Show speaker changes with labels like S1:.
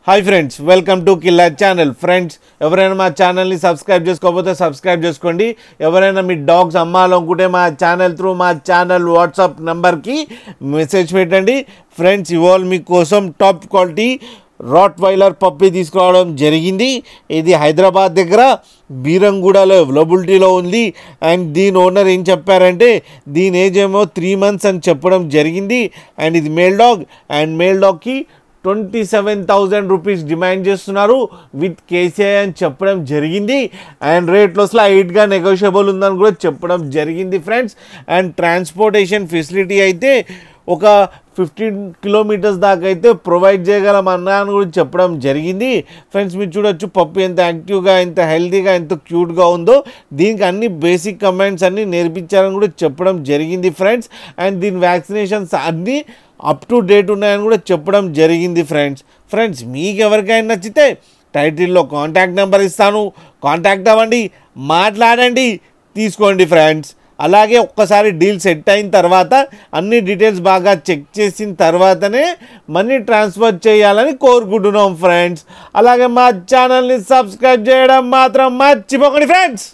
S1: Hi friends, welcome to Killa channel. Friends, ఎవరైనా మా ఛానల్ని సబ్స్క్రైబ్ చేసుకోకపోతే సబ్స్క్రైబ్ చేసుకోండి. ఎవరైనా మీ డాగ్స్ అమ్మాలనుకుంటే మా ఛానల్ త్రూ మా ఛానల్ వాట్సాప్ నెంబర్కి మెసేజ్ పెట్టండి. ఫ్రెండ్స్, ఇవాళ మీకోసం టాప్ క్వాలిటీ రాట్ వైలర్ పప్పి తీసుకురావడం జరిగింది. ఇది హైదరాబాద్ దగ్గర బీరంగూడలో అవైలబిలిటీలో ఉంది. అండ్ దీని ఓనర్ ఏం చెప్పారంటే దీని ఏజ్ ఏమో 3 months అని చెప్పడం జరిగింది. అండ్ ఇది మేల్ డాగ్. అండ్ మేల్ డాగ్కి 27,000 రూపీస్ డిమాండ్ చేస్తున్నారు విత్ కేసీఐ అని చెప్పడం జరిగింది. అండ్ రేట్లో స్లైట్గా నెగోషియబుల్ ఉందని కూడా చెప్పడం జరిగింది ఫ్రెండ్స్. అండ్ ట్రాన్స్పోర్టేషన్ ఫెసిలిటీ అయితే ఒక 15 kilometers దాకా అయితే ప్రొవైడ్ చేయగలమన్నా అని కూడా చెప్పడం జరిగింది. ఫ్రెండ్స్, మీరు చూడొచ్చు పప్పి ఎంత యాక్టివ్గా, ఎంత హెల్తీగా, ఎంత క్యూట్గా ఉందో. దీనికి అన్ని బేసిక్ కమాండ్స్ అన్నీ నేర్పించారని కూడా చెప్పడం జరిగింది ఫ్రెండ్స్. అండ్ దీని వ్యాక్సినేషన్స్ అన్నీ అప్ టు డేట్ ఉన్నాయని కూడా చెప్పడం జరిగింది ఫ్రెండ్స్, మీకు ఎవరికైనా నచ్చితే టైటిల్లో కాంటాక్ట్ నెంబర్ ఇస్తాను, కాంటాక్ట్ అవ్వండి, మాట్లాడండి, తీసుకోండి ఫ్రెండ్స్. అలాగే ఒక్కసారి డీల్ సెట్ అయిన తర్వాత అన్ని డీటెయిల్స్ బాగా చెక్ చేసిన తర్వాతనే మనీ ట్రాన్స్ఫర్ చేయాలని కోరుకుంటున్నాం ఫ్రెండ్స్. అలాగే మా ఛానల్ని సబ్స్క్రైబ్ చేయడం మాత్రం మర్చిపోకండి ఫ్రెండ్స్.